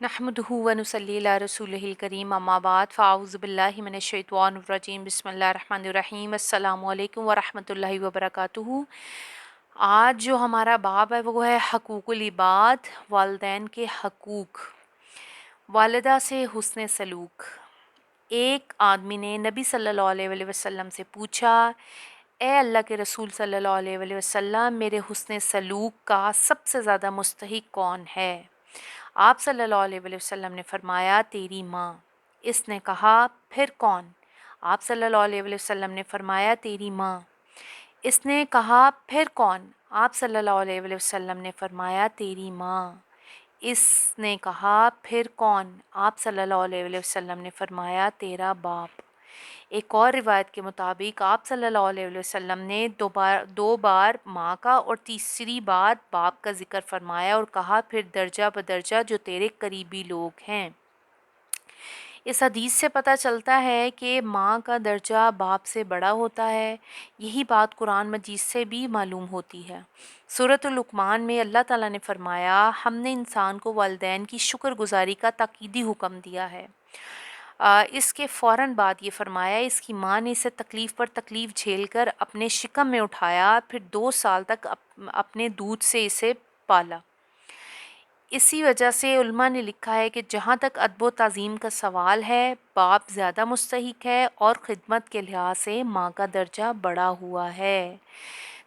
नहमदुहु व नुसल्ली अला रसूलिहिल करीम अम्मा बाद फ़ाऊज़ु बिल्लाहि मिनश शैतानिर रजीम बिस्मिल्लाहिर रहमानिर रहीम अस्सलामु अलैकुम व रहमतुल्लाहि व बरकातुहू। आज जो हमारा बाब है वो है हकूकुल इबाद, वालिदैन के हकूक। वालिदा से हुस्न सलूक। एक आदमी ने नबी सल्लल्लाहु अलैहि वसल्लम से पूछा, ए अल्लाह के रसूल सल्लल्लाहु अलैहि वसल्लम, मेरे हुस्न सलूक का सबसे ज़्यादा मुस्तहिक कौन है? आप सल्लल्लाहु अलैहि वसल्लम ने फरमाया, तेरी माँ। इसने कहा, फिर कौन? आप सल्लल्लाहु अलैहि वसल्लम ने फरमाया, तेरी माँ। इसने कहा, फिर कौन? आप सल्लल्लाहु अलैहि वसल्लम ने फरमाया, तेरी माँ। इसने कहा, फिर कौन? आप सल्लल्लाहु अलैहि वसल्लम ने फरमाया, तेरा बाप। एक और रिवायत के मुताबिक आप सल्लल्लाहु अलैहि वसल्लम ने दो बार माँ का और तीसरी बार बाप का जिक्र फरमाया और कहा, फिर दर्जा बदर्जा जो तेरे करीबी लोग हैं। इस हदीस से पता चलता है कि माँ का दर्जा बाप से बड़ा होता है। यही बात कुरान मजीद से भी मालूम होती है। सूरतुल लुक़मान में अल्लाह ताला ने फरमाया, हमने इंसान को वालिदैन की शुक्रगुजारी का ताकीदी हुक्म दिया है। इसके फ़ौरन बाद ये फरमाया, इसकी माँ ने इसे तकलीफ़ पर तकलीफ़ झेलकर अपने शिकम में उठाया, फिर 2 साल तक अपने दूध से इसे पाला। इसी वजह से उल्मा ने लिखा है कि जहाँ तक अदब व ताज़ीम का सवाल है, बाप ज़्यादा मुस्तहिक है और ख़िदमत के लिहाज से माँ का दर्जा बड़ा हुआ है।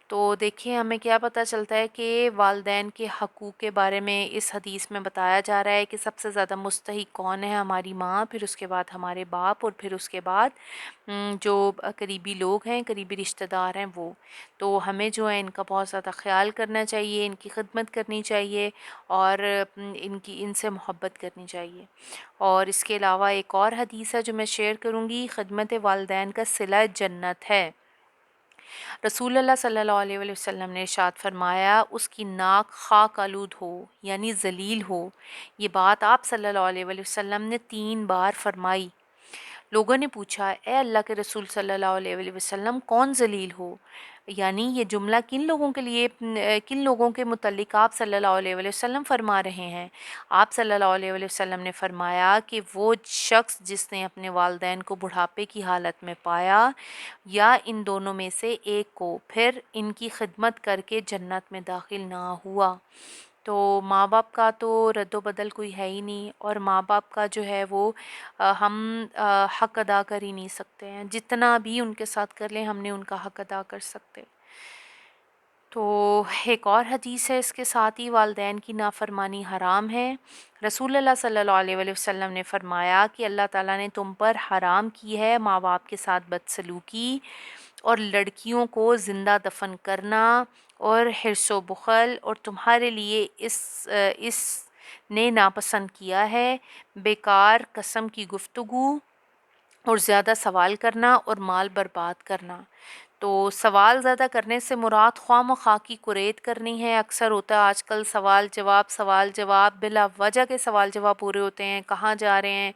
तो देखिए, हमें क्या पता चलता है कि वालिदैन के हकूक़ के बारे में इस हदीस में बताया जा रहा है कि सबसे ज़्यादा मुस्तहिक कौन है? हमारी माँ, फिर उसके बाद हमारे बाप और फिर उसके बाद जो करीबी लोग हैं, करीबी रिश्तेदार हैं वो। तो हमें जो है इनका बहुत ज़्यादा ख़्याल करना चाहिए, इनकी खिदमत करनी चाहिए और इनसे मोहब्बत करनी चाहिए। और इसके अलावा एक और हदीस है जो मैं शेयर करूँगी, खिदमत वालिदैन का सिला जन्नत है। रसूलुल्लाह सल्लल्लाहु अलैहि वसल्लम ने इरशाद फरमाया, उसकी नाक खाक आलूद हो यानी जलील हो। ये बात आप सल्लल्लाहु अलैहि वसल्लम ने 3 बार फरमाई। लोगों ने पूछा, ए अल्लाह के रसूल सल्लल्लाहु अलैहि वसल्लम, कौन जलील हो? यानी ये जुमला किन लोगों के लिए, किन लोगों के मुतल्लिक आप सल्लल्लाहु अलैहि वसल्लम फरमा रहे हैं? आप सल्लल्लाहु अलैहि वसल्लम ने फरमाया कि वो शख्स जिसने अपने वालिदैन को बुढ़ापे की हालत में पाया या इन दोनों में से एक को, फिर इनकी खिदमत करके जन्नत में दाखिल ना हुआ। तो माँ बाप का तो रद्दो बदल कोई है ही नहीं और माँ बाप का जो है वो हम हक़ अदा कर ही नहीं सकते हैं। जितना भी उनके साथ कर लें, हमने उनका हक़ अदा कर सकते। तो एक और हदीस है इसके साथ ही, वालिदैन की नाफरमानी हराम है। रसूलुल्लाह सल्लल्लाहु अलैहि वसल्लम ने फरमाया कि अल्लाह ताला ने तुम पर हराम की है माँ बाप के साथ बदसलूकी और लड़कियों को ज़िंदा दफन करना और हिर्स व बुख़ल, और तुम्हारे लिए इस ने नापसंद किया है बेकार कसम की गुफ्तगू और ज़्यादा सवाल करना और माल बर्बाद करना। तो सवाल ज़्यादा करने से मुराद ख्वाह-मख़्वाह की कुरैत करनी है। अक्सर होता है आजकल सवाल जवाब बिला वजह के सवाल जवाब पूरे होते हैं। कहाँ जा रहे हैं,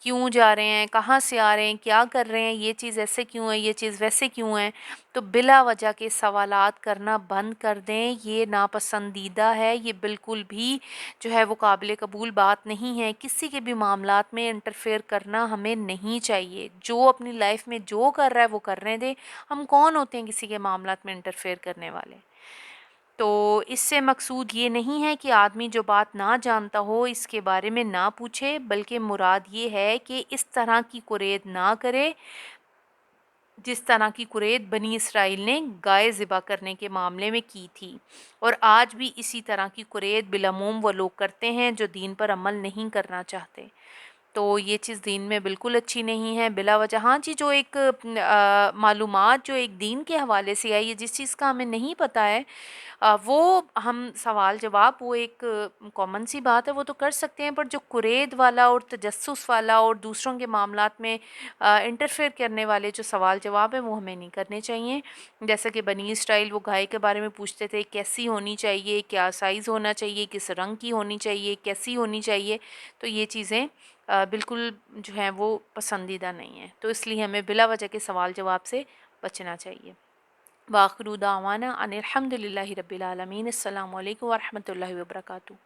क्यों जा रहे हैं, कहाँ से आ रहे हैं, क्या कर रहे हैं, ये चीज़ ऐसे क्यों है, ये चीज़ वैसे क्यों है। तो बिला वजह के सवालात करना बंद कर दें, ये नापसंदीदा है। ये बिल्कुल भी जो है वो काबिल कबूल बात नहीं है। किसी के भी मामलात में इंटरफेयर करना हमें नहीं चाहिए। जो अपनी लाइफ में जो कर रहा है वो करने दे। हम कौन होते हैं किसी के मामलात में इंटरफेयर करने वाले? तो इससे मकसूद ये नहीं है कि आदमी जो बात ना जानता हो इसके बारे में ना पूछे, बल्कि मुराद ये है कि इस तरह की कुरैत ना करे जिस तरह की कुरैत बनी इसराइल ने गाय ज़िबा करने के मामले में की थी। और आज भी इसी तरह की कुरैत बिलअमूम वो लोग करते हैं जो दीन पर अमल नहीं करना चाहते। तो ये चीज़ दीन में बिल्कुल अच्छी नहीं है बिला वजह। हाँ जी, जो एक मालूमात जो एक दीन के हवाले से आई है, जिस चीज़ का हमें नहीं पता है, वो हम सवाल जवाब, वो एक कॉमन सी बात है, वो तो कर सकते हैं। पर जो कुरैत वाला और तजस्सुस वाला और दूसरों के मामलात में इंटरफेयर करने वाले जो सवाल जवाब हैं, वो हमें नहीं करने चाहिए। जैसे कि बनी इसराइल वो गाय के बारे में पूछते थे, कैसी होनी चाहिए, क्या साइज़ होना चाहिए, किस रंग की होनी चाहिए, कैसी होनी चाहिए। तो ये चीज़ें बिल्कुल जो हैं वो पसंदीदा नहीं है। तो इसलिए हमें बिला वजह के सवाल जवाब से बचना चाहिए। वाखिरु दावाना अनिल हम्दुलिल्लाहि रब्बिल आलमीन। अस्सलामु अलैकुम व रहमतुल्लाहि व बरकातुहू।